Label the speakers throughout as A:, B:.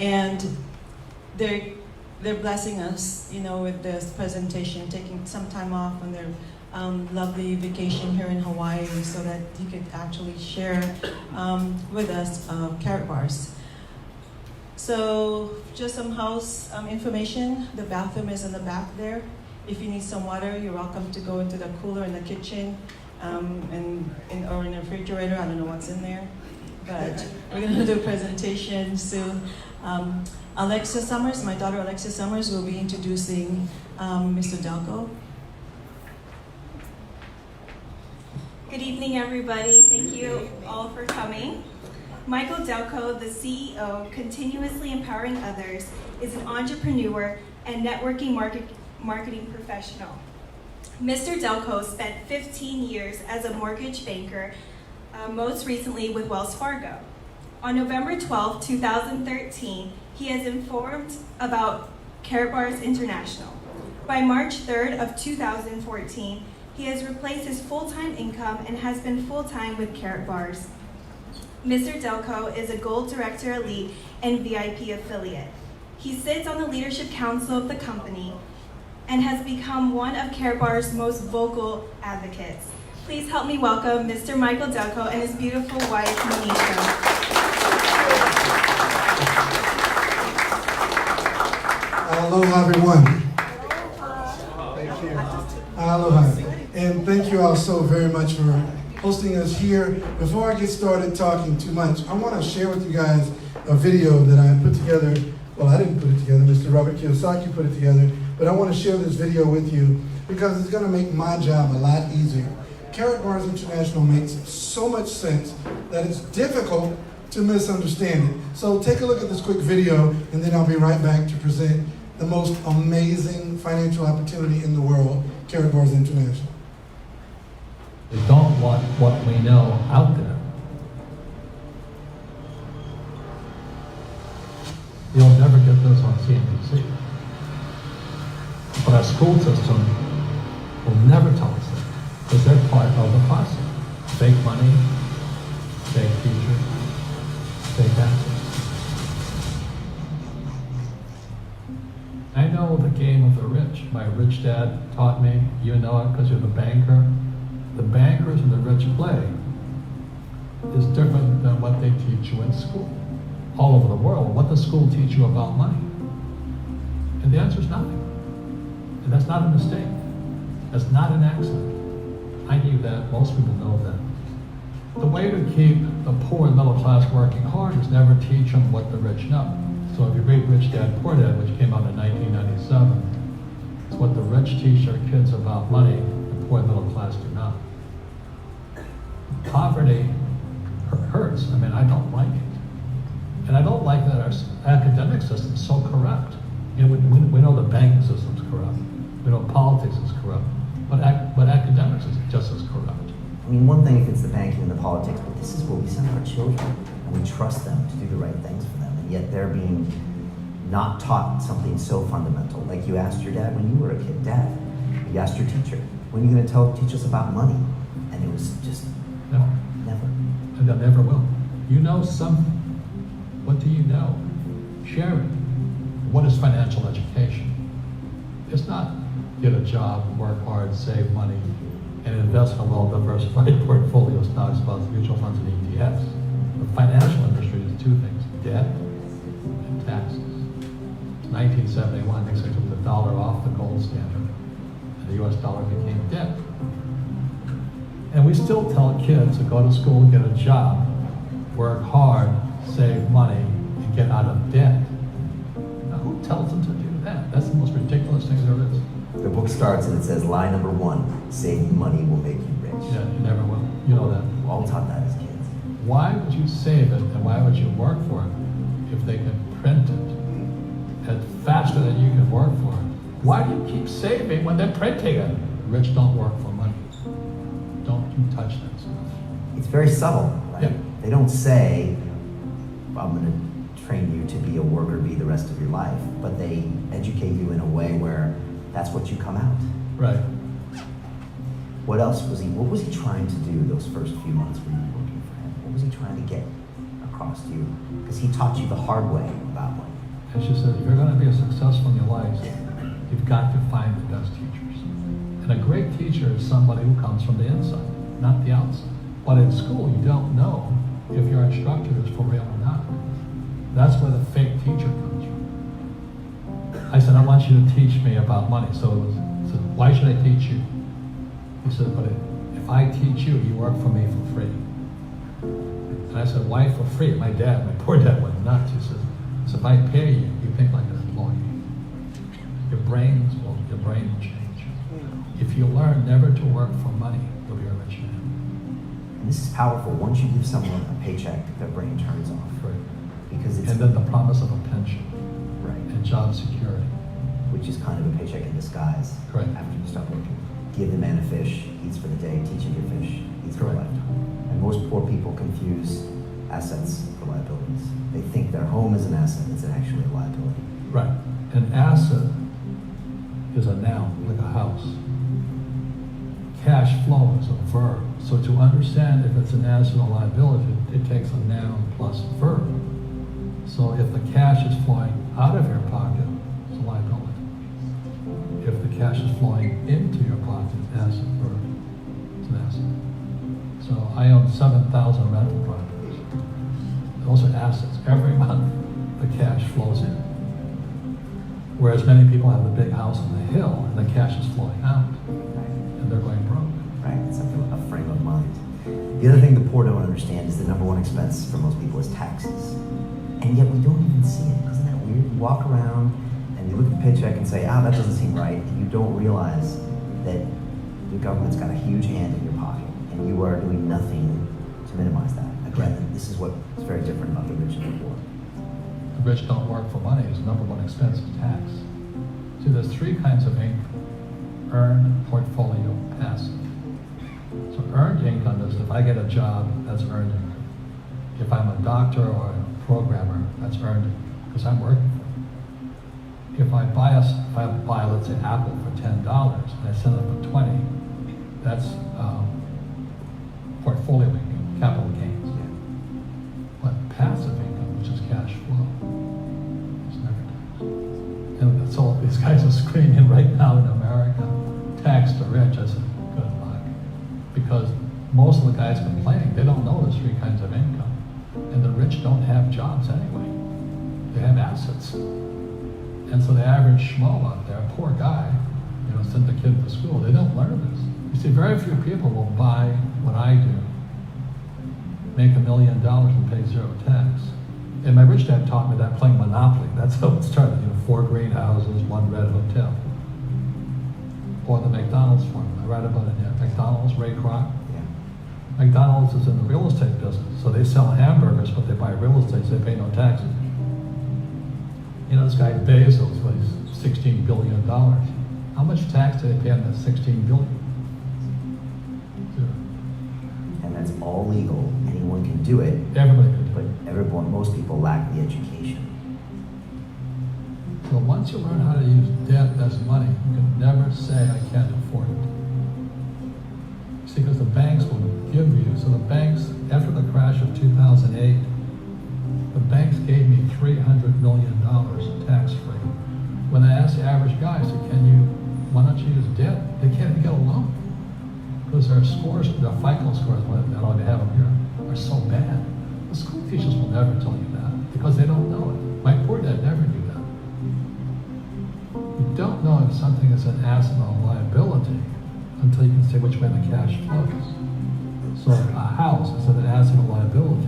A: And they're blessing us, with this presentation, taking some time off on their lovely vacation here in Hawaii so that he could actually share with us Karatbars. So just some house information. The bathroom is in the back there. If you need some water, you're welcome to go into the cooler in the kitchen or in the refrigerator. I don't know what's in there. But we're going to do a presentation soon. Alexa Summers, my daughter Alexa Summers, will be introducing Mr. Delco.
B: Good evening, everybody. Thank you all for coming. Michael Delco, the CEO, continuously empowering others, is an entrepreneur and networking marketing professional. Mr. Delco spent 15 years as a mortgage banker, most recently with Wells Fargo. On November 12, 2013, he has informed about Karatbars International. By March 3rd of 2014, he has replaced his full-time income and has been full-time with Karatbars. Mr. Delco is a Gold Director Elite and VIP affiliate. He sits on the Leadership Council of the company and has become one of Karatbars' most vocal advocates. Please help me welcome Mr. Michael Delco and his beautiful wife, Monisha.
C: Aloha, everyone. Thank you. Aloha. And thank you all so very much for hosting us here. Before I get started talking too much, I want to share with you guys a video that I put together. Well, I didn't put it together. Mr. Robert Kiyosaki put it together. But I want to share this video with you because it's going to make my job a lot easier. Karatbars International makes so much sense that it's difficult to misunderstand it. So take a look at this quick video, and then I'll be right back to present the most amazing financial opportunity in the world, Karatbars International.
D: We don't want what we know out there. You'll never get this on CNBC. But our school system will never tell us that, because they're part of the process. Fake money, fake teachers, fake answers. I know the game of the rich. My rich dad taught me. You know it because you're the banker. The bankers and the rich play is different than what they teach you in school. All over the world, what does school teach you about money? And the answer is nothing. And that's not a mistake. That's not an accident. I knew that, most people know that. The way to keep the poor and middle class working hard is never teach them what the rich know. So if you read Rich Dad Poor Dad, which came out in 1997, it's what the rich teach their kids about money, the poor and middle class do not. Poverty hurts. I mean, I don't like it. And I don't like that our academic system is so corrupt. You know, we know the banking system's corrupt. We know politics is corrupt. But academics is just as corrupt.
E: I mean, one thing if it's the banking and the politics, but this is where we send our children, and we trust them to do the right things for them, and yet they're being not taught something so fundamental. Like you asked your dad when you were a kid, Dad, you asked your teacher, when are you going to teach us about money? And it was just,
D: No.
E: never.
D: And they never will. You know something. What do you know? Share it. What is financial education? It's not get a job, work hard, save money, and invest in a well-diversified portfolio of stocks, bonds, mutual funds, and ETFs. The financial industry is two things, debt and taxes. 1971, Nixon took the dollar off the gold standard, and the US dollar became debt. And we still tell kids to go to school, get a job, work hard, save money, and get out of debt. Now, who tells them to do that? That's the most ridiculous thing there is.
E: The book starts and it says, lie number 1, saving money will make you rich.
D: Yeah, you never will. You know that.
E: We're all taught that as kids.
D: Why would you save it and why would you work for it if they can print it and faster than you can work for it? Why do you keep saving when they're printing it? Rich don't work for money. Don't you touch that stuff.
E: It's very subtle, right?
D: Yeah.
E: They don't say, I'm going to train you to be a worker bee the rest of your life, but they educate you in a way where that's what you come out.
D: Right.
E: What else was what was he trying to do those first few months when you were working for him? What was he trying to get across to you? Because he taught you the hard way about money.
D: And she says, if you're going to be successful in your life, you've got to find the best teachers. And a great teacher is somebody who comes from the inside, not the outside. But in school, you don't know if your instructor is for real or not. That's where the fake teacher comes from. I said, I want you to teach me about money. So he said, why should I teach you? He said, but if I teach you, you work for me for free. And I said, why for free? My poor dad went nuts. He said, so if I pay you, you think like an employee. Your brain will change. If you learn never to work for money, you'll be a rich man.
E: And this is powerful. Once you give someone a paycheck, their brain turns off.
D: Right.
E: Because it's,
D: And then the promise of a pension
E: right,
D: and job security.
E: which is kind of a paycheck in disguise.
D: Correct.
E: After you stop working. Give the man a fish, eats for the day, teach him to fish, eats for a
D: Correct.
E: lifetime. And most poor people confuse assets for liabilities. They think their home is an asset, it's actually a liability.
D: Right. An asset is a noun, like a house. Cash flow is a verb. So to understand if it's an asset or liability, it takes a noun plus verb. So if the cash is flowing out of your pocket, it's a liability. If the cash is flowing into your pocket, asset verb, it's an asset. So I own 7,000 rental properties. Those are assets. Every month, the cash flows in. Whereas many people have the big house on the hill, and the cash is flowing out, and they're going broke.
E: Right, it's like a frame of mind. The other thing the poor don't understand is the number one expense for most people is taxes. And yet we don't even see it. Isn't that weird? You walk around and you look at the paycheck and say, that doesn't seem right. And you don't realize that the government's got a huge hand in your pocket and you are doing nothing to minimize that. Again, this is what is very different about the rich and the poor.
D: The rich don't work for money. His number one expense is tax. See, there's three kinds of income: earned, portfolio, passive. So earned income is if I get a job, that's earned income. If I'm a doctor or a programmer, that's earned income because I'm working for it. If I buy, let's say, Apple for $10 and I sell it for $20, that's portfolio income, capital gains. But passive income, which is cash flow, is never taxed. And that's all these guys are screaming right now in America, tax the rich. I said, good luck. Because most of the guys complaining, they don't know there's three kinds of income. And the rich don't have jobs anyway. They have assets. And so the average schmo out there, poor guy, send the kid to school, they don't learn this. You see, very few people will buy what I do, make $1 million and pay zero tax. And my rich dad taught me that playing Monopoly. That's how it started. 4 greenhouses, 1 red hotel. Or the McDonald's formula. I write about it here. McDonald's, Ray Kroc. McDonald's is in the real estate business, so they sell hamburgers, but they buy real estate, so they pay no taxes. This guy Bezos, he's $16 billion. How much tax do they pay on that $16 billion? Zero.
E: And that's all legal. Anyone can do it.
D: Everybody can do
E: But
D: it.
E: most people lack the education.
D: So once you learn how to use debt as money, you can never say, I can't afford it. See, because the banks will give you, so the banks, after the crash of 2008, the banks gave me $300 million tax-free. When I asked the average guy, I said, why don't you use debt? They can't even get a loan. Because their scores, their FICO scores, I don't have them here, are so bad. The school teachers will never tell you that, because they don't know it. My poor dad never knew that. You don't know if something is an asset or a liability until you can say which way the cash flows. So a house is an asset or liability.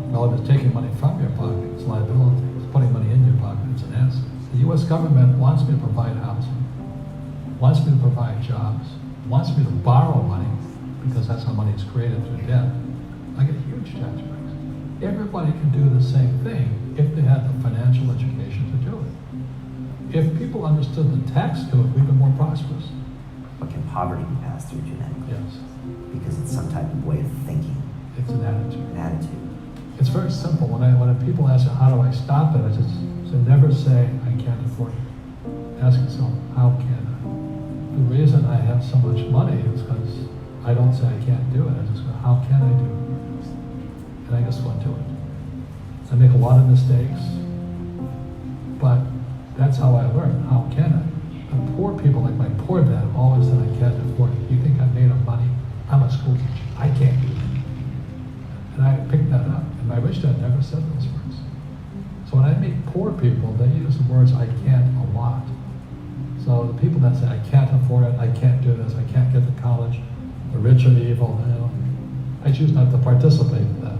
D: Well, if it's taking money from your pocket, it's liability. If it's putting money in your pocket, it's an asset. The U.S. government wants me to provide housing, wants me to provide jobs, wants me to borrow money, because that's how money is created through debt. I get huge tax breaks. Everybody can do the same thing if they had the financial education to do it. If people understood the tax code, we'd be more prosperous.
E: But can poverty be passed through genetically?
D: Yes.
E: Because it's some type of way of thinking,
D: It's an attitude.
E: an attitude.
D: It's very simple. When people ask, how do I stop it? I just say, never say, I can't afford it. Ask yourself, how can I? The reason I have so much money is because I don't say I can't do it. I just go, how can I do it? And I just go and do it. I make a lot of mistakes, That's how I learned. How can I? The poor people, like my poor dad, always said I can't afford it. You think I made enough money? I'm a school teacher. I can't do that. And I picked that up. And my rich dad never said those words. So when I meet poor people, they use the words I can't a lot. So the people that say I can't afford it, I can't do this, I can't get to college, the rich are evil, you know, I choose not to participate in that.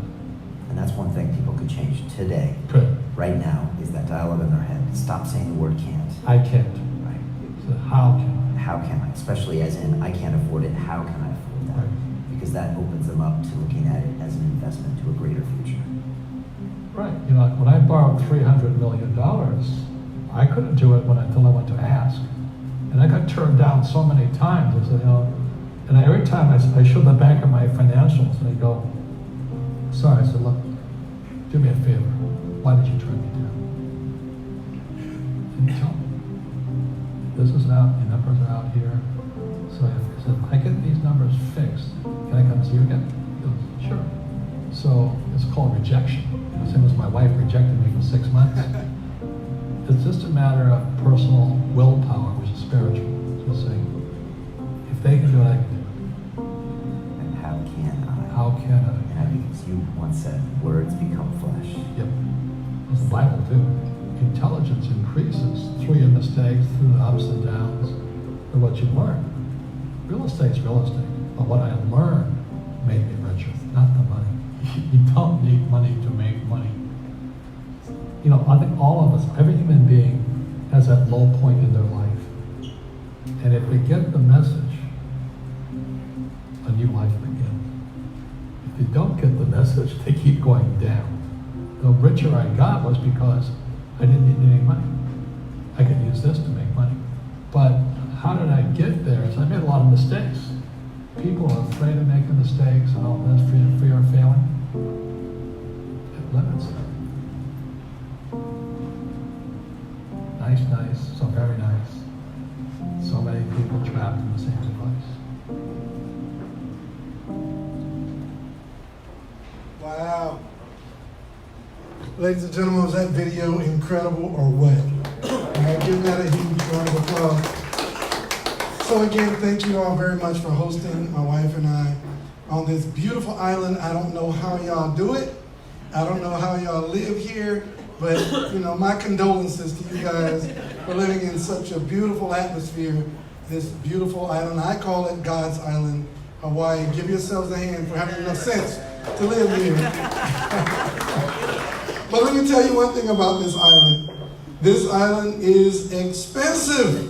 E: And that's one thing people could change today,
D: Good.
E: right now, is that dialogue in their head. Stop saying the word can't.
D: I can't.
E: Right.
D: So how can I?
E: How can I? Especially as in, I can't afford it, how can I afford that?
D: Right.
E: Because that opens them up to looking at it as an investment to a greater future.
D: Right. You know, when I borrowed $300 million, I couldn't do it until I went to ask. And I got turned down so many times. I said, you know, and every time I showed the banker my financials, and they go, sorry. I said, look, do me a favor. Why did you turn me down? Can you tell me? This is out, your numbers are out here. So I said, I get these numbers fixed. Can I come see you again? He goes, sure. So it's called rejection. The same as my wife rejected me for 6 months. It's just a matter of personal willpower, which is spiritual. Just saying, if they can do it, I can do it.
E: And how can I?
D: How can I?
E: And I think, as you once said, words become flesh.
D: Yep. It's the Bible too. Intelligence increases through your mistakes, through the ups and downs, through what you learn. Real estate's real estate, but what I learned made me richer, not the money. You don't need money to make money. You know, I think all of us, every human being has that low point in their life. And if they get the message, a new life begins. If they don't get the message, they keep going down. The richer I got was because I didn't need any money. I could use this to make money. But how did I get there? So I made a lot of mistakes. People are afraid of making mistakes and all this, fear of failing. It limits them. Nice, so very nice. So many people trapped in the same place.
C: Wow. Ladies and gentlemen, was that video incredible or what? Give that a huge round of applause. So again, thank you all very much for hosting my wife and I on this beautiful island. I don't know how y'all do it. I don't know how y'all live here, but you know, my condolences to you guys for living in such a beautiful atmosphere, this beautiful island. I call it God's Island, Hawaii. Give yourselves a hand for having enough sense to live here. But let me tell you one thing about this island. This island is expensive.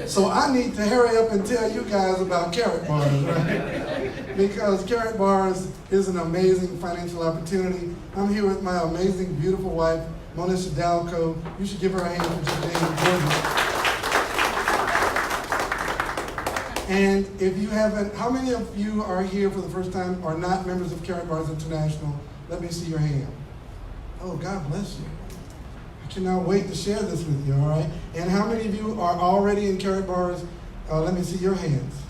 C: So I need to hurry up and tell you guys about Karatbars, right? Because Karatbars is an amazing financial opportunity. I'm here with my amazing, beautiful wife, Monisha Dalco. You should give her a hand for just being gorgeous. And if you haven't, how many of you are here for the first time, are not members of Karatbars International? Let me see your hand. Oh, God bless you. I cannot wait to share this with you, all right? And how many of you are already in Karatbars? Let me see your hands.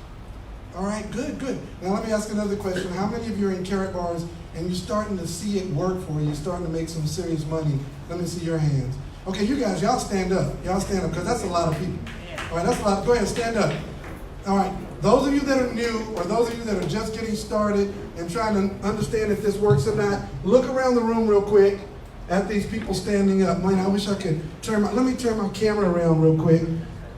C: All right, good. Now let me ask another question. How many of you are in Karatbars and you're starting to see it work for you? You're starting to make some serious money? Let me see your hands. Okay, you guys, y'all stand up. Y'all stand up, because that's a lot of people. All right, that's a lot. Go ahead, stand up. All right, those of you that are new, or those of you that are just getting started and trying to understand if this works or not, look around the room real quick at these people standing up. Man, I wish I could let me turn my camera around real quick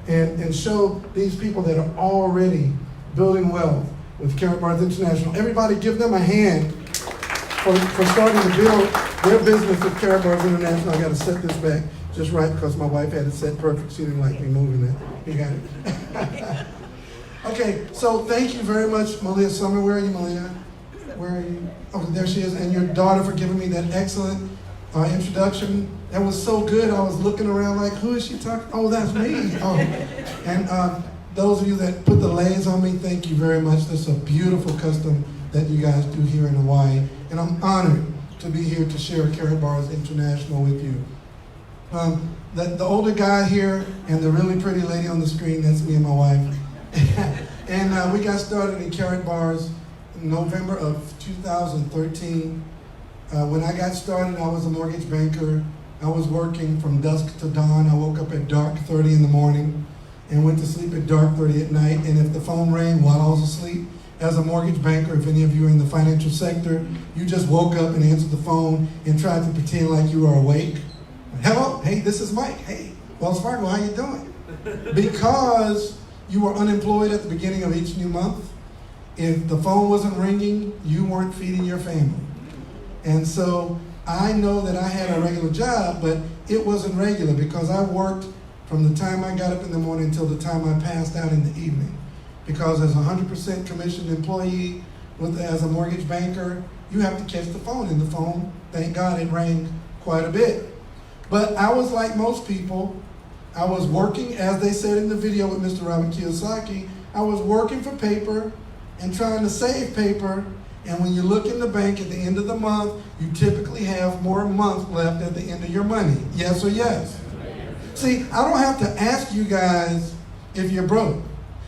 C: and show these people that are already building wealth with Karatbars International. Everybody give them a hand for starting to build their business with Karatbars International. I got to set this back just right because my wife had it set perfect. She didn't like me moving it. You got it. Okay, so thank you very much, Malia Summer. Where are you, Malia? Where are you? Oh, there she is. And your daughter for giving me that excellent introduction. That was so good. I was looking around like, who is she talking? Oh, that's me. Oh, and those of you that put the lays on me, thank you very much. That's a beautiful custom that you guys do here in Hawaii. And I'm honored to be here to share Karatbars International with you. The older guy here and the really pretty lady on the screen, that's me and my wife. And we got started in Karatbars in November of 2013. When I got started, I was a mortgage banker. I was working from dusk to dawn. I woke up at dark 30 in the morning and went to sleep at dark 30 at night. And if the phone rang while I was asleep, as a mortgage banker, if any of you are in the financial sector, you just woke up and answered the phone and tried to pretend like you were awake. Hello, hey, this is Mike. Hey, Wells Fargo, how you doing? Because you were unemployed at the beginning of each new month. If the phone wasn't ringing, you weren't feeding your family. And so I know that I had a regular job, but it wasn't regular because I worked from the time I got up in the morning until the time I passed out in the evening. Because as a 100% commissioned employee, as a mortgage banker, you have to catch the phone. And the phone, thank God, it rang quite a bit. But I was like most people. I was working, as they said in the video with Mr. Robert Kiyosaki, I was working for paper and trying to save paper. And when you look in the bank at the end of the month, you typically have more month left at the end of your money. Yes or yes? See, I don't have to ask you guys if you're broke,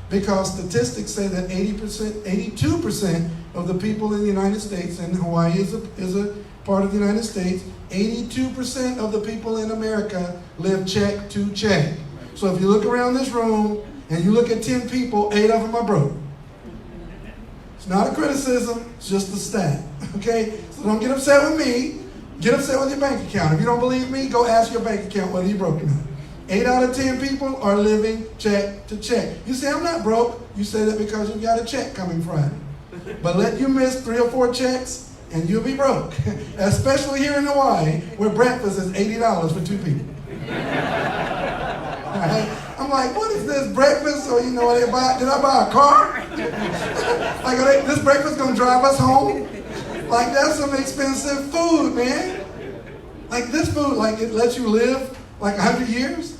C: because statistics say that 82% of the people in the United States, and Hawaii is a part of the United States, 82% of the people in America live check to check. So if you look around this room and you look at 10 people, 8 of them are broke. It's not a criticism, it's just a stat, okay? So don't get upset with me. Get upset with your bank account. If you don't believe me, go ask your bank account whether you're broke or not. 8 out of 10 people are living check to check. You say, I'm not broke. You say that because you've got a check coming Friday. But let you miss 3 or 4 checks and you'll be broke. Especially here in Hawaii, where breakfast is $80 for 2 people. Right? I'm like, what is this breakfast? Or did I buy a car? Like, this breakfast gonna drive us home? Like, that's some expensive food, man. Like this food, like it lets you live like 100 years?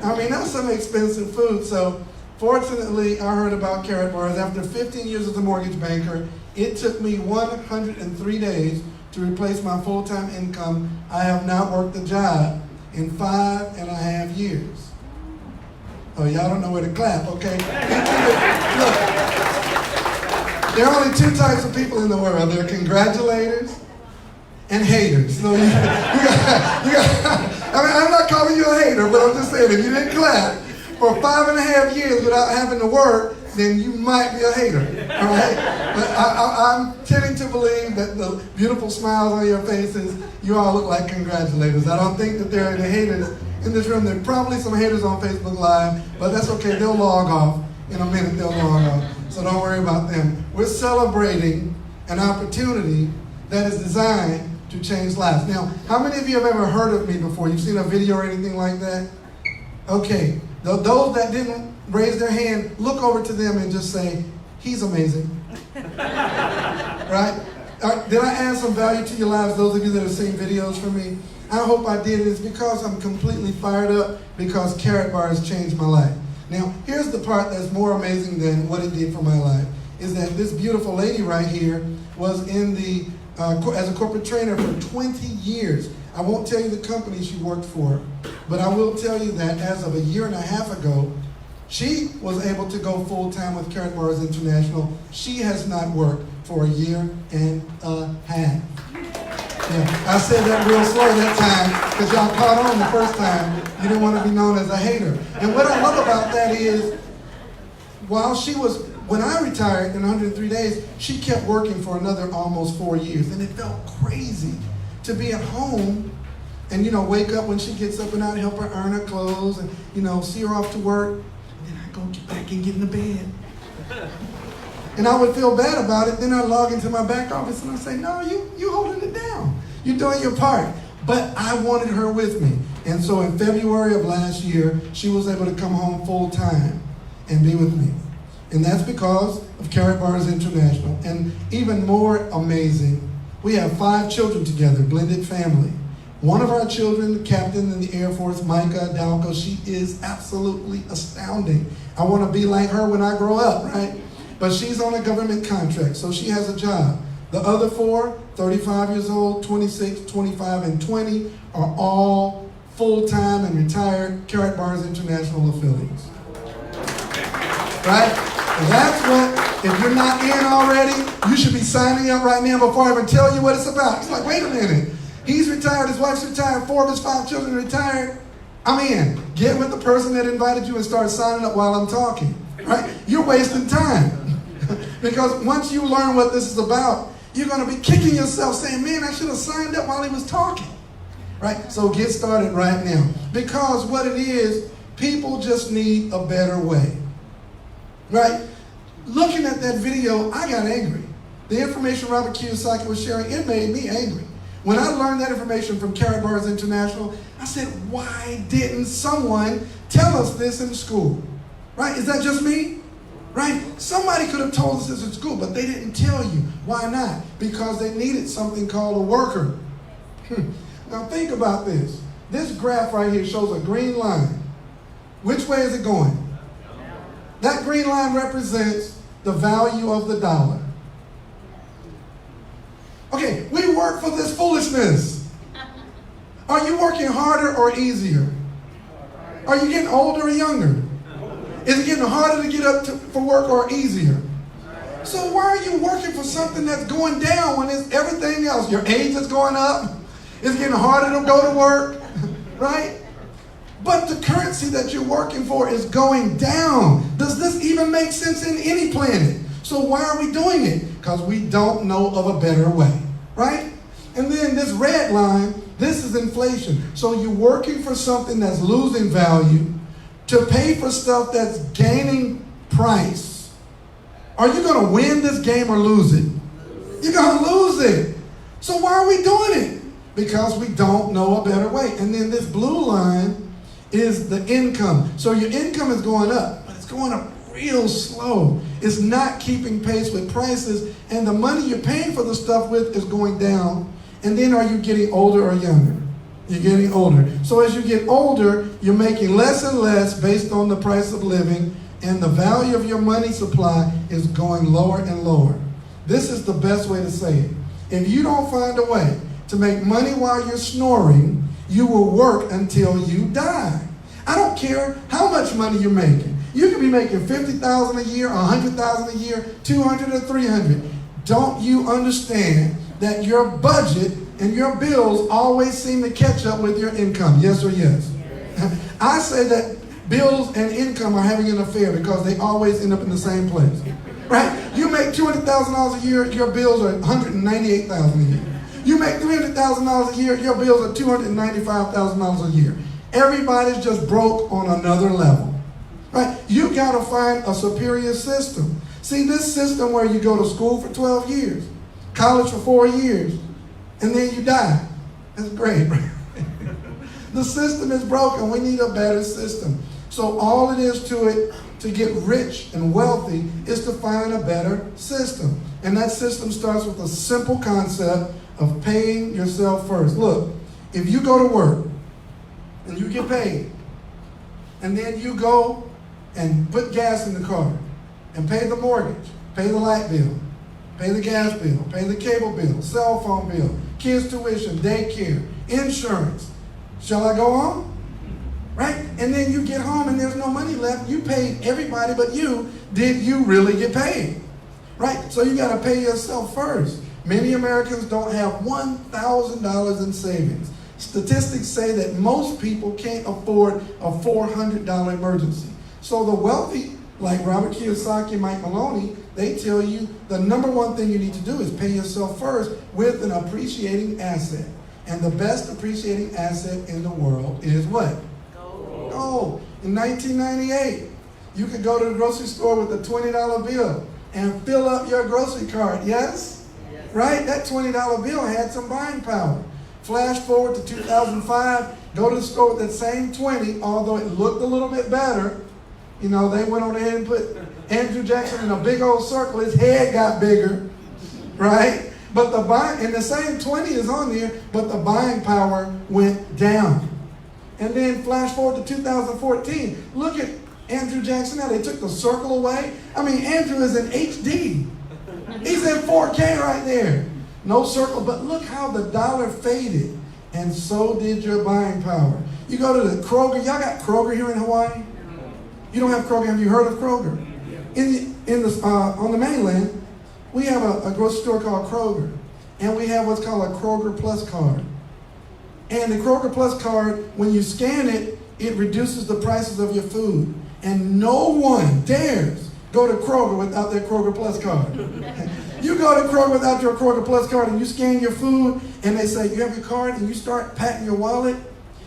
C: I mean, that's some expensive food. So fortunately, I heard about Karatbars. After 15 years as a mortgage banker, it took me 103 days to replace my full-time income. I have not worked a job in 5.5 years. Oh, y'all don't know where to clap, okay? Look, there are only 2 types of people in the world. There are congratulators and haters. So you got, I mean, I'm not calling you a hater, but I'm just saying, if you didn't clap for 5.5 years without having to work, then you might be a hater, all right? But I'm tending to believe that the beautiful smiles on your faces, you all look like congratulators. I don't think that there are any haters in this room. There are probably some haters on Facebook Live, but that's okay. They'll log off in a minute. They'll log off, so don't worry about them. We're celebrating an opportunity that is designed to change lives. Now, how many of you have ever heard of me before? You've seen a video or anything like that? Okay. Those that didn't raise their hand, look over to them and just say, he's amazing. Right? Did I add some value to your lives, those of you that have seen videos from me? I hope I did. It's because I'm completely fired up because Karatbars changed my life. Now, here's the part that's more amazing than what it did for my life, is that this beautiful lady right here was in the as a corporate trainer for 20 years. I won't tell you the company she worked for, but I will tell you that as of a 1.5 years ago, she was able to go full-time with Karatbars International. She has not worked for 1.5 years. Yeah, I said that real slow that time because y'all caught on the first time. You didn't want to be known as a hater. And what I love about that is, when I retired in 103 days, she kept working for another almost 4 years. And it felt crazy to be at home and, wake up when she gets up and out, help her earn her clothes and, see her off to work. And then I go get back and get in the bed. And I would feel bad about it. Then I'd log into my back office and I'd say, no, you holding it down. You're doing your part. But I wanted her with me. And so in February of last year, she was able to come home full time and be with me. And that's because of Karatbars International. And even more amazing, we have 5 children together, blended family. One of our children, the captain in the Air Force, Micah Dalco, she is absolutely astounding. I want to be like her when I grow up, right? But she's on a government contract, so she has a job. The other 4, 35 years old, 26, 25, and 20, are all full-time and retired Karatbars International affiliates. Right? And that's what, if you're not in already, you should be signing up right now before I even tell you what it's about. It's like, wait a minute. He's retired, his wife's retired, 4 of his 5 children are retired. I'm in. Get with the person that invited you and start signing up while I'm talking, right? You're wasting time. Because once you learn what this is about, you're going to be kicking yourself saying, man, I should have signed up while he was talking, right? So get started right now. Because what it is, people just need a better way, right? Looking at that video, I got angry. The information Robert Kiyosaki was sharing, it made me angry. When I learned that information from Karatbars International, I said, why didn't someone tell us this in school? Right? Is that just me? Right? Somebody could have told us this in school, but they didn't tell you. Why not? Because they needed something called a worker. Now think about this. This graph right here shows a green line. Which way is it going? That green line represents the value of the dollar. Okay, we work for this foolishness. Are you working harder or easier? Are you getting older or younger? Is it getting harder to get up for work or easier? So why are you working for something that's going down when it's everything else? Your age is going up. It's getting harder to go to work, right? But the currency that you're working for is going down. Does this even make sense in any planet? So why are we doing it? Because we don't know of a better way, right? And then this red line, this is inflation. So you're working for something that's losing value to pay for stuff that's gaining price. Are you going to win this game or lose it? You're going to lose it. So why are we doing it? Because we don't know a better way. And then this blue line is the income. So your income is going up, but it's going up real slow. It's not keeping pace with prices, and the money you're paying for the stuff with is going down. And then are you getting older or younger? You're getting older. So as you get older, you're making less and less based on the price of living, and the value of your money supply is going lower and lower. This is the best way to say it. If you don't find a way to make money while you're snoring, you will work until you die. I don't care how much money you're making. You could be making $50,000 a year, $100,000 a year, $200,000 or $300,000. Don't you understand that your budget and your bills always seem to catch up with your income? Yes or yes? I say that bills and income are having an affair because they always end up in the same place. Right? You make $200,000 a year, your bills are $198,000 a year. You make $300,000 a year, your bills are $295,000 a year. Everybody's just broke on another level. Right? You got to find a superior system. See, this system where you go to school for 12 years, college for 4 years, and then you die. That's great, right? The system is broken. We need a better system. So all it is to it, to get rich and wealthy, is to find a better system. And that system starts with a simple concept of paying yourself first. Look, if you go to work and you get paid, and then you go and put gas in the car and pay the mortgage, pay the light bill, pay the gas bill, pay the cable bill, cell phone bill, kids' tuition, daycare, insurance. Shall I go on? Right? And then you get home and there's no money left. You paid everybody but you. Did you really get paid? Right? So you got to pay yourself first. Many Americans don't have $1,000 in savings. Statistics say that most people can't afford a $400 emergency. So the wealthy, like Robert Kiyosaki and Mike Maloney, they tell you the number one thing you need to do is pay yourself first with an appreciating asset. And the best appreciating asset in the world is what? Gold. In 1998, you could go to the grocery store with a $20 bill and fill up your grocery cart, yes? Right? That $20 bill had some buying power. Flash forward to 2005, go to the store with that same 20, although it looked a little bit better. You know, they went on ahead and put Andrew Jackson in a big old circle. His head got bigger, right? But and the same 20 is on there, but the buying power went down. And then flash forward to 2014. Look at Andrew Jackson now. They took the circle away. I mean, Andrew is in HD. He's in 4K right there. No circle, but look how the dollar faded. And so did your buying power. You go to the Kroger. Y'all got Kroger here in Hawaii? You don't have Kroger. Have you heard of Kroger? On the mainland, we have a grocery store called Kroger. And we have what's called a Kroger Plus card. And the Kroger Plus card, when you scan it, it reduces the prices of your food. And no one dares go to Kroger without their Kroger Plus card. You go to Kroger without your Kroger Plus card and you scan your food and they say, you have your card, and you start patting your wallet,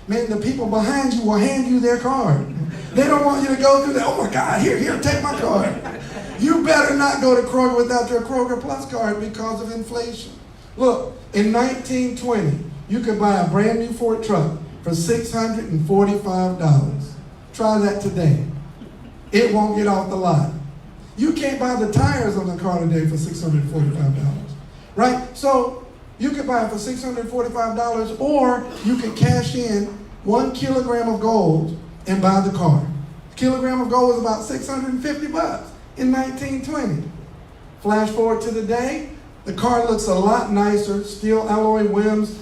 C: man, the people behind you will hand you their card. They don't want you to go through that, oh my God, here, take my card. You better not go to Kroger without your Kroger Plus card because of inflation. Look, in 1920, you could buy a brand new Ford truck for $645. Try that today. It won't get off the lot. You can't buy the tires on the car today for $645, right? So you could buy it for $645, or you could cash in 1 kilogram of gold and buy the car. A kilogram of gold was about $650 in 1920. Flash forward to today, the car looks a lot nicer, steel alloy rims,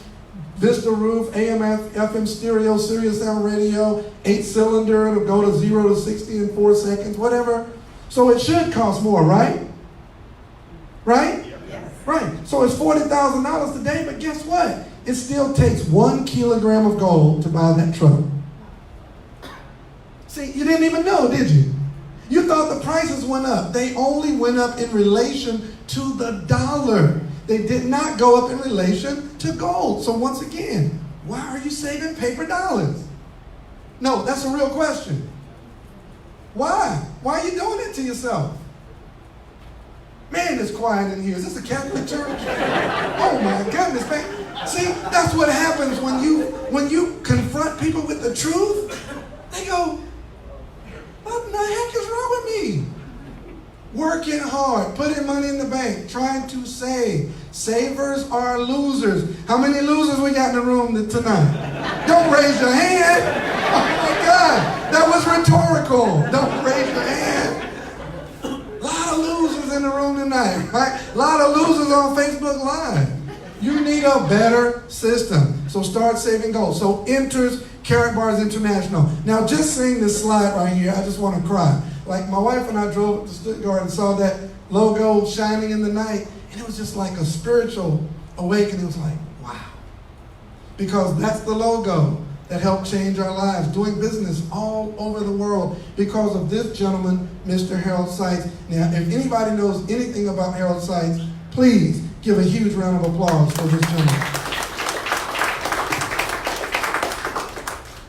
C: Vista roof, AM, FM stereo, Sirius XM radio, 8-cylinder, it'll go to 0 to 60 in 4 seconds, whatever. So it should cost more, right? Right?
B: Yes.
C: Right. So it's $40,000 today, but guess what? It still takes 1 kilogram of gold to buy that truck. See, you didn't even know, did you? You thought the prices went up. They only went up in relation to the dollar. They did not go up in relation to gold. So once again, why are you saving paper dollars? No, that's a real question. Why? Why are you doing it to yourself? Man, it's quiet in here. Is this a Catholic church? Oh my goodness, man. See, that's what happens when you confront people with the truth. They go, what in the heck is wrong with me? Working hard, putting money in the bank, trying to save. Savers are losers. How many losers we got in the room tonight? Don't raise your hand. Oh my God, that was rhetorical. Don't raise your hand. A lot of losers in the room tonight, right? A lot of losers on Facebook Live. You need a better system. So start saving gold. So enters Karatbars International. Now just seeing this slide right here, I just want to cry. Like my wife and I drove to Stuttgart and saw that logo shining in the night, and it was just like a spiritual awakening. It was like, wow. Because that's the logo that helped change our lives, doing business all over the world because of this gentleman, Mr. Harold Seitz. Now, if anybody knows anything about Harold Seitz, please give a huge round of applause for this gentleman.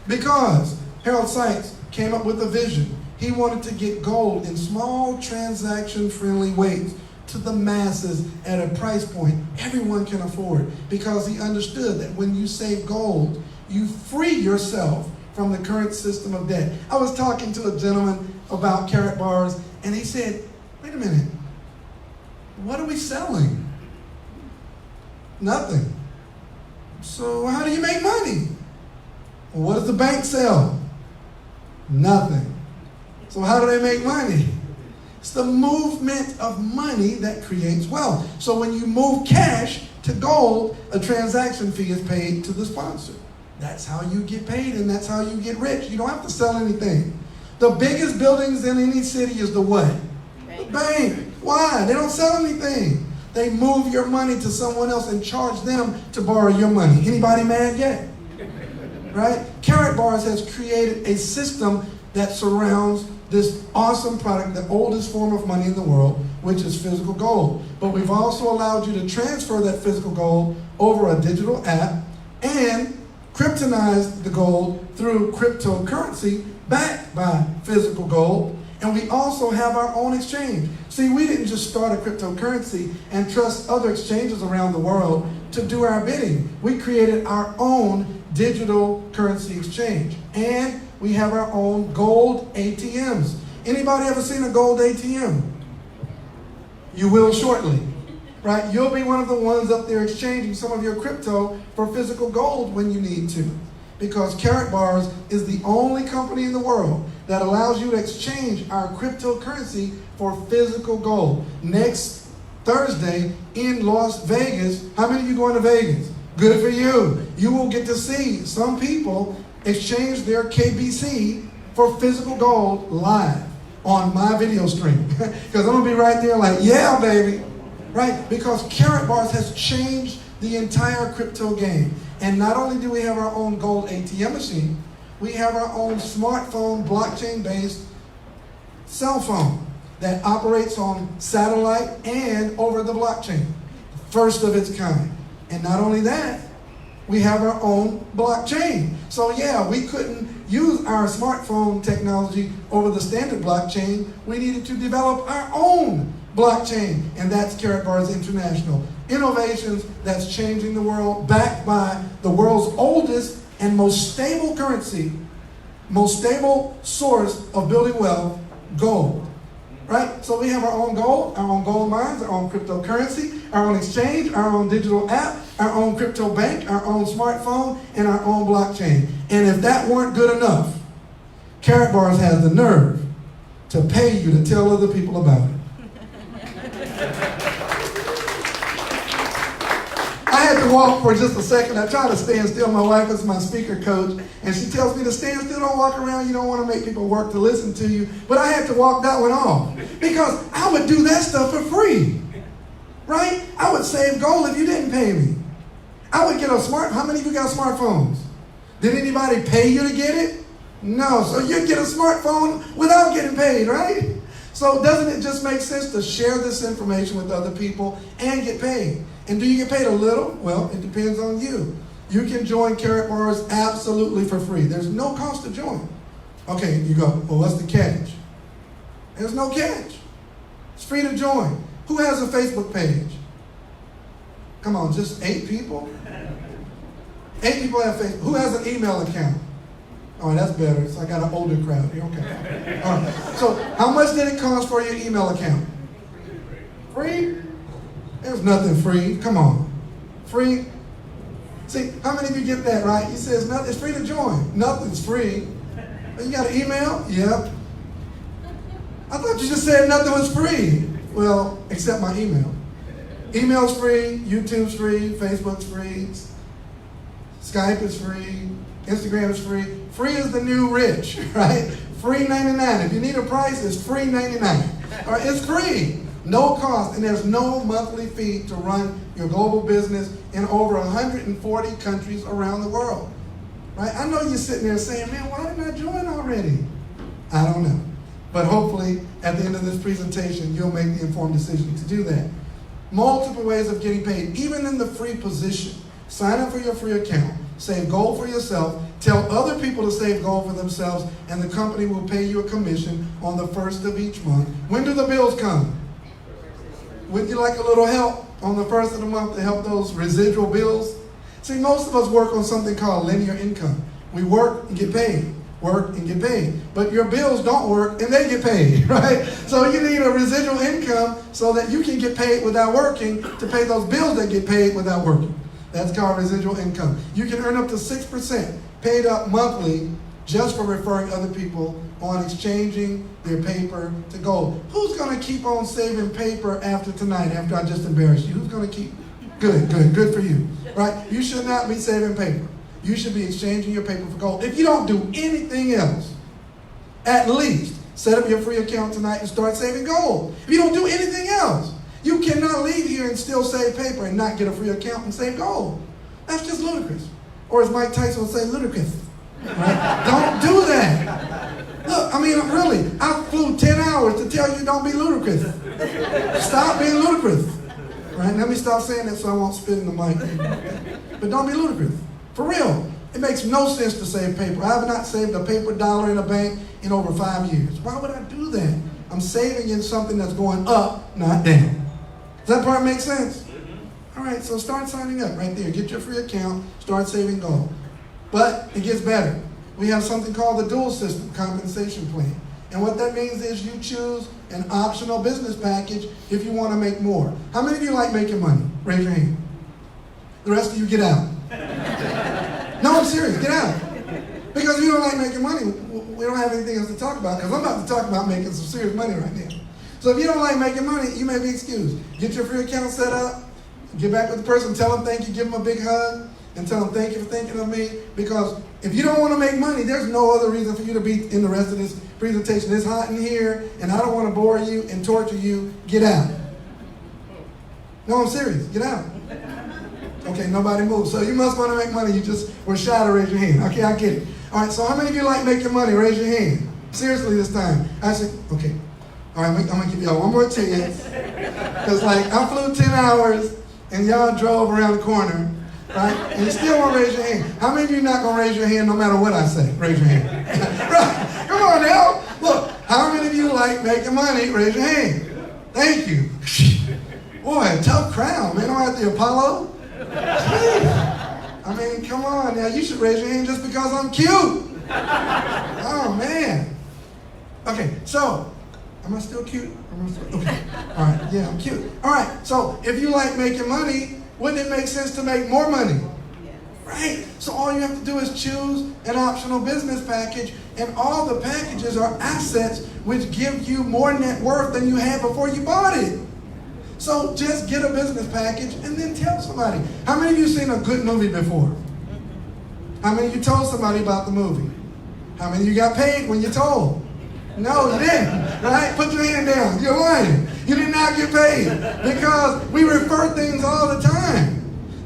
C: Because Harold Seitz came up with a vision. He wanted to get gold in small transaction-friendly ways to the masses at a price point everyone can afford, because he understood that when you save gold, you free yourself from the current system of debt. I was talking to a gentleman about Karatbars, and he said, wait a minute, what are we selling? Nothing. So how do you make money? What does the bank sell? Nothing. So how do they make money? It's the movement of money that creates wealth. So when you move cash to gold, a transaction fee is paid to the sponsor. That's how you get paid, and that's how you get rich. You don't have to sell anything. The biggest buildings in any city is the what? The bank. Why? They don't sell anything. They move your money to someone else and charge them to borrow your money. Anybody mad yet? Right? Karatbars has created a system that surrounds this awesome product, the oldest form of money in the world, which is physical gold. But we've also allowed you to transfer that physical gold over a digital app and kryptonize the gold through cryptocurrency backed by physical gold. And we also have our own exchange. See, we didn't just start a cryptocurrency and trust other exchanges around the world to do our bidding. We created our own digital currency exchange. And we have our own gold ATMs. Anybody ever seen a gold ATM? You will shortly, right? You'll be one of the ones up there exchanging some of your crypto for physical gold when you need to. Because Karatbars is the only company in the world that allows you to exchange our cryptocurrency for physical gold. Next Thursday in Las Vegas, how many of you going to Vegas? Good for you. You will get to see some people exchange their KBC for physical gold live on my video stream. Because I'm going to be right there like, yeah, baby. Right? Because Karatbars has changed the entire crypto game. And not only do we have our own gold ATM machine, we have our own smartphone, blockchain-based cell phone that operates on satellite and over the blockchain. First of its kind. And not only that, we have our own blockchain. So yeah, we couldn't use our smartphone technology over the standard blockchain. We needed to develop our own blockchain, and that's Karatbars International. Innovations that's changing the world, backed by the world's oldest and most stable currency, most stable source of building wealth, gold. Right? So we have our own gold mines, our own cryptocurrency, our own exchange, our own digital app, our own crypto bank, our own smartphone, and our own blockchain. And if that weren't good enough, Karatbars has the nerve to pay you to tell other people about it. I had to walk for just a second. I try to stand still. My wife is my speaker coach, and she tells me to stand still, don't walk around. You don't want to make people work to listen to you. But I had to walk that one off because I would do that stuff for free, right? I would save gold if you didn't pay me. I would get a how many of you got smartphones? Did anybody pay you to get it? No, so you get a smartphone without getting paid, right? So doesn't it just make sense to share this information with other people and get paid? And do you get paid a little? Well, it depends on you. You can join Karatbars absolutely for free. There's no cost to join. Okay, you go, well, what's the catch? There's no catch. It's free to join. Who has a Facebook page? Come on, just 8 people? 8 people have Facebook. Who has an email account? Oh, that's better. So I got an older crowd here. Okay. All right. So how much did it cost for your email account? Free? There's nothing free. Come on. Free? See, how many of you get that, right? He says nothing. It's free to join. Nothing's free. You got an email? Yep. I thought you just said nothing was free. Well, except my email. Email's free. YouTube's free. Facebook's free. Skype is free. Instagram is free. Free is the new rich, right? Free 99. If you need a price, it's free 99. All right, it's free. No cost, and there's no monthly fee to run your global business in over 140 countries around the world. Right? I know you're sitting there saying, man, why didn't I join already? I don't know. But hopefully, at the end of this presentation, you'll make the informed decision to do that. Multiple ways of getting paid, even in the free position. Sign up for your free account. Save gold for yourself. Tell other people to save gold for themselves, and the company will pay you a commission on the 1st of each month. When do the bills come? Would you like a little help on the 1st of the month to help those residual bills? See, most of us work on something called linear income. We work and get paid, work and get paid. But your bills don't work and they get paid, right? So you need a residual income so that you can get paid without working to pay those bills that get paid without working. That's called residual income. You can earn up to 6% paid up monthly just for referring other people on exchanging their paper to gold. Who's going to keep on saving paper after tonight, after I just embarrassed you? Who's going to keep? Good for you. Right? You should not be saving paper. You should be exchanging your paper for gold. If you don't do anything else, at least set up your free account tonight and start saving gold. If you don't do anything else, you cannot leave here and still save paper and not get a free account and save gold. That's just ludicrous. Or as Mike Tyson would say, ludicrous. Right? Don't do that. Look, I mean, really, I flew 10 hours to tell you don't be ludicrous. Stop being ludicrous. Right? Let me stop saying that so I won't spit in the mic. But don't be ludicrous. For real. It makes no sense to save paper. I have not saved a paper dollar in a bank in over 5 years. Why would I do that? I'm saving in something that's going up, not down. Does that part make sense? All right, so start signing up right there. Get your free account, start saving gold. But it gets better. We have something called the dual system compensation plan. And what that means is you choose an optional business package if you want to make more. How many of you like making money? Raise your hand. The rest of you get out. No, I'm serious, get out. Because if you don't like making money, we don't have anything else to talk about, because I'm about to talk about making some serious money right now. So if you don't like making money, you may be excused. Get your free account set up, get back with the person, tell them thank you, give them a big hug, and tell them thank you for thinking of me. Because if you don't want to make money, there's no other reason for you to be in the rest of this presentation. It's hot in here, and I don't want to bore you and torture you. Get out. No, I'm serious. Get out. Okay, nobody moved. So you must want to make money. You just were shy to raise your hand. Okay, I get it. All right, so how many of you like making money? Raise your hand. Seriously this time. I said, okay. All right, I'm going to give y'all one more chance. Because, like, I flew 10 hours, and y'all drove around the corner, right? And you still won't raise your hand. How many of you not going to raise your hand no matter what I say? Raise your hand. Right? Come on now. Look, how many of you like making money? Raise your hand. Thank you. Boy, a tough crowd, man. I'm at the Apollo. I mean, come on now. You should raise your hand just because I'm cute. Oh, man. Okay, so, am I still cute? Okay. All right, yeah, I'm cute. All right, so if you like making money, wouldn't it make sense to make more money? Right? So all you have to do is choose an optional business package, and all the packages are assets which give you more net worth than you had before you bought it. So just get a business package and then tell somebody. How many of you seen a good movie before? How many of you told somebody about the movie? How many of you got paid when you told? No, you didn't, right? Put your hand down. You're lying. You did not get paid because we refer things all the time.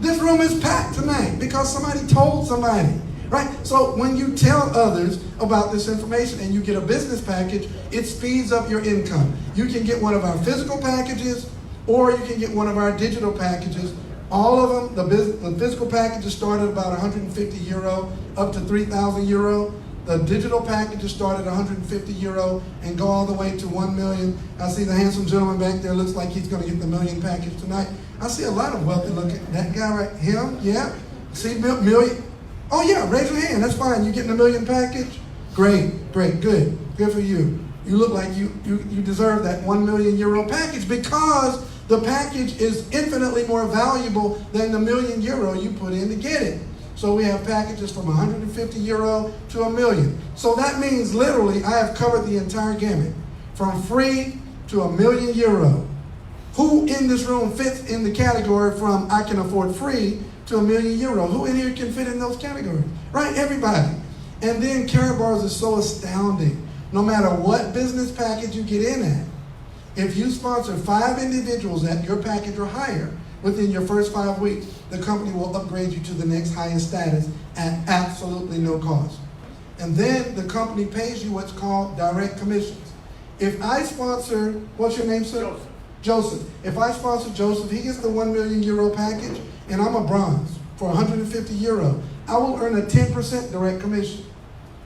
C: This room is packed tonight because somebody told somebody, right? So when you tell others about this information and you get a business package, it speeds up your income. You can get one of our physical packages or you can get one of our digital packages. All of them, the physical packages start at about 150 euro up to 3,000 euro. The digital packages start at 150 euro and go all the way to 1 million. I see the handsome gentleman back there looks like he's going to get the million package tonight. I see a lot of wealthy looking. That guy right, him, yeah. See million. Oh yeah, raise your hand. That's fine. You getting a million package? Great, good for you. You look like you deserve that 1 million euro package because the package is infinitely more valuable than the million euro you put in to get it. So we have packages from 150 euro to $1 million. So that means literally I have covered the entire gamut from free to €1 million. Who in this room fits in the category from I can afford free to €1 million? Who in here can fit in those categories? Right, everybody. And then Karatbars is so astounding. No matter what business package you get in at, if you sponsor 5 individuals at your package or higher, within your first 5 weeks, the company will upgrade you to the next highest status at absolutely no cost. And then the company pays you what's called direct commissions. If I sponsor, what's your name, sir? Joseph. If I sponsor Joseph, he gets the €1 million package, and I'm a bronze for 150 euro. I will earn a 10% direct commission.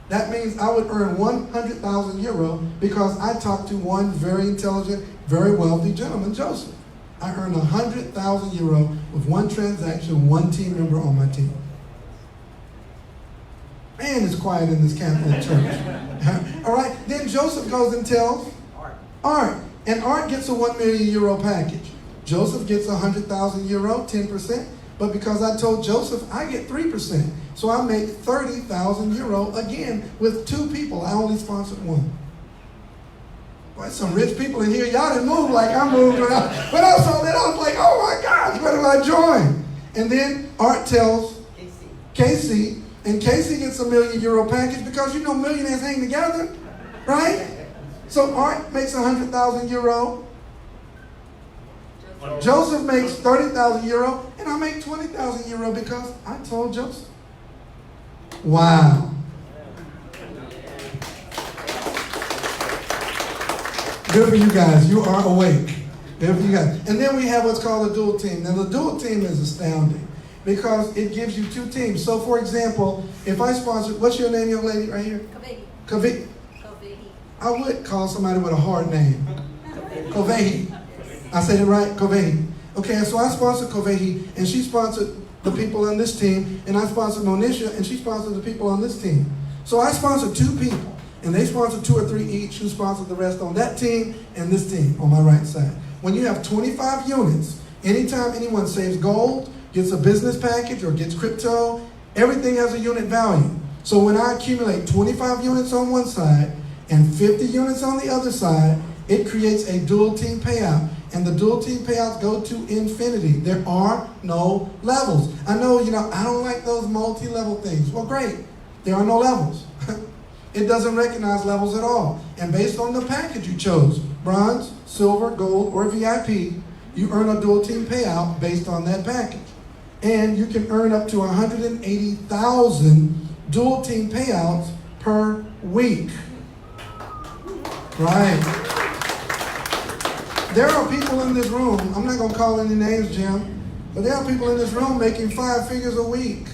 C: That means I would earn 100,000 euro because I talked to one very intelligent, very wealthy gentleman, Joseph. I earned 100,000 euro with one transaction, one team member on my team. Man, it's quiet in this Catholic church. All right, then Joseph goes and tells Art. And Art gets a €1 million package. Joseph gets 100,000 euro, 10%. But because I told Joseph, I get 3%. So I make 30,000 euro again with 2 people. I only sponsored 1. Boy, some rich people in here, y'all didn't move like I moved. When I saw that, I was like, oh my gosh, where do I join? And then Art tells Casey, and Casey gets a €1 million package because you know millionaires hang together, right? So Art makes 100,000 euro. Joseph makes 30,000 euro, and I make 20,000 euro because I told Joseph. Wow. Good for you guys. You are awake. Good for you guys. And then we have what's called a dual team. Now, the dual team is astounding because it gives you 2 teams. So, for example, if I sponsor, what's your name, young lady, right here? Kavehi. I would call somebody with a hard name. Kavehi. I said it right? Kavehi. Okay, so I sponsored Kavehi, and she sponsored the people on this team, and I sponsored Monisha, and she sponsored the people on this team. So I sponsored 2 people. And they sponsor 2 or 3 each who sponsor the rest on that team and this team on my right side. When you have 25 units, anytime anyone saves gold, gets a business package, or gets crypto, everything has a unit value. So when I accumulate 25 units on one side and 50 units on the other side, it creates a dual team payout. And the dual team payouts go to infinity. There are no levels. I know, I don't like those multi-level things. Well, great. There are no levels. It doesn't recognize levels at all. And based on the package you chose, bronze, silver, gold, or VIP, you earn a dual team payout based on that package. And you can earn up to 180,000 dual team payouts per week. Right. There are people in this room, I'm not going to call any names, Jim, but there are people in this room making 5 figures a week.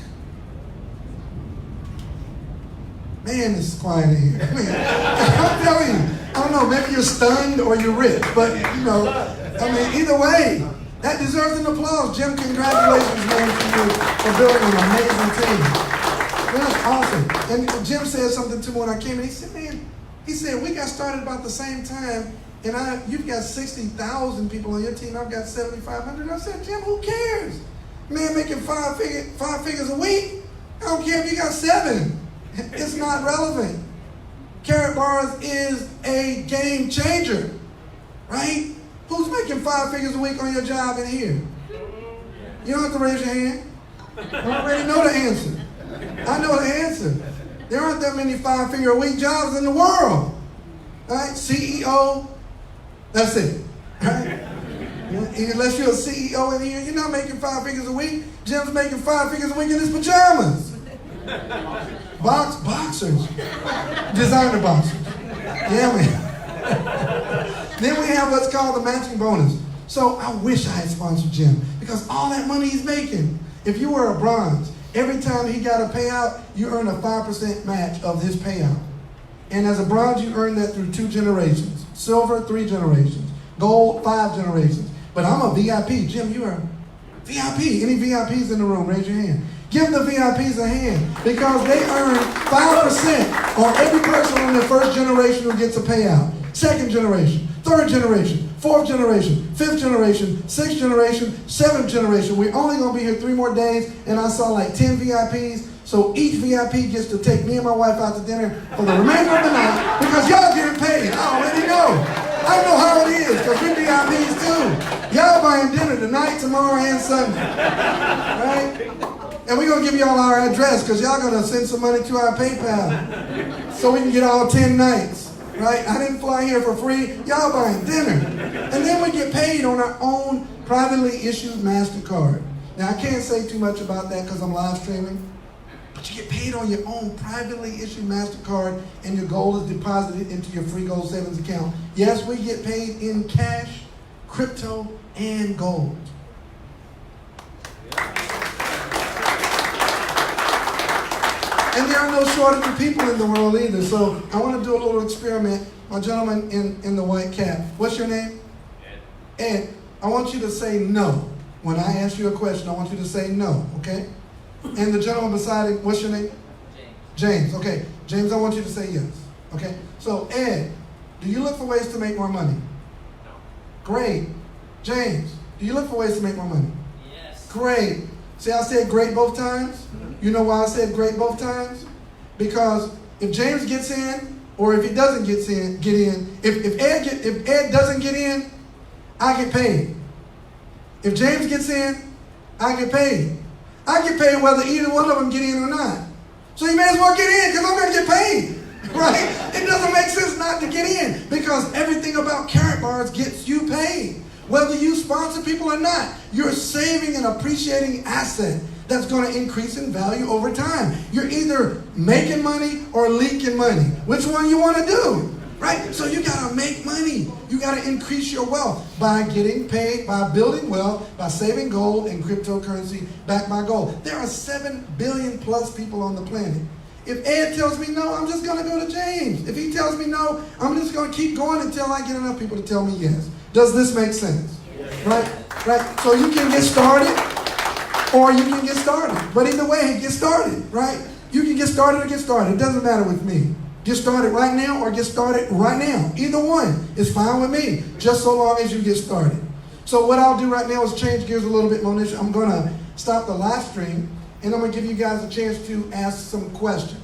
C: Man, it's quiet in here. I'm telling you, I don't know, maybe you're stunned or you're rich, but either way, that deserves an applause. Jim, congratulations, man, for building an amazing team. That's awesome. And Jim said something to me when I came in. He said, we got started about the same time, and you've got 60,000 people on your team. I've got 7,500. I said, Jim, who cares? Man, making 5 figures a week? I don't care if you got 7. It's not relevant. Karatbars is a game changer, right? Who's making 5 figures a week on your job in here? You don't have to raise your hand. I already know the answer. I know the answer. There aren't that many 5-figure-a-week jobs in the world. Right? CEO, that's it. Right? Unless you're a CEO in here, you're not making 5 figures a week. Jim's making 5 figures a week in his pajamas. Boxers. Designer boxers. Yeah, man. Then we have what's called the matching bonus. So I wish I had sponsored Jim, because all that money he's making, if you were a bronze, every time he got a payout, you earn a 5% match of his payout. And as a bronze, you earn that through 2 generations. Silver, 3 generations. Gold, 5 generations. But I'm a VIP. Jim, you are a VIP. Any VIPs in the room, raise your hand. Give the VIPs a hand, because they earn 5% on every person on their first generation who gets a payout. Second generation, third generation, fourth generation, fifth generation, sixth generation, seventh generation. We're only going to be here 3 more days, and I saw like 10 VIPs. So each VIP gets to take me and my wife out to dinner for the remainder of the night, because y'all getting paid. I already know. I know how it is, because we're VIPs too. Y'all buying dinner tonight, tomorrow, and Sunday. Right? And we're going to give y'all our address, because y'all going to send some money to our PayPal so we can get all 10 nights. Right? I didn't fly here for free. Y'all buying dinner. And then we get paid on our own privately issued MasterCard. Now, I can't say too much about that because I'm live streaming. But you get paid on your own privately issued MasterCard, and your gold is deposited into your free gold savings account. Yes, we get paid in cash, crypto, and gold. And there are no shortage of people in the world either. So I want to do a little experiment. My gentleman in the white cap. What's your name? Ed. I want you to say no. When I ask you a question, I want you to say no, okay? And the gentleman beside him, what's your name? James. Okay. James, I want you to say yes. Okay? So, Ed, do you look for ways to make more money? No. Great. James, do you look for ways to make more money?
F: Yes.
C: Great. See, I said great both times? You know why I said great both times? Because if James gets in, or if he doesn't get in, if Ed doesn't get in, I get paid. If James gets in, I get paid. I get paid whether either one of them get in or not. So you may as well get in, because I'm going to get paid. Right? It doesn't make sense not to get in, because everything about Karatbars gets you paid. Whether you sponsor people or not, you're saving and appreciating asset that's going to increase in value over time. You're either making money or leaking money. Which one you want to do? Right? So you got to make money. You got to increase your wealth by getting paid, by building wealth, by saving gold and cryptocurrency backed by gold. There are 7 billion plus people on the planet. If Ed tells me no, I'm just going to go to James. If he tells me no, I'm just going to keep going until I get enough people to tell me yes. Does this make sense? Right? Right? So you can get started, or you can get started. But either way, get started, right? You can get started or get started. It doesn't matter with me. Get started right now or get started right now. Either one is fine with me, just so long as you get started. So what I'll do right now is change gears a little bit, Monish. I'm going to stop the live stream, and I'm going to give you guys a chance to ask some questions.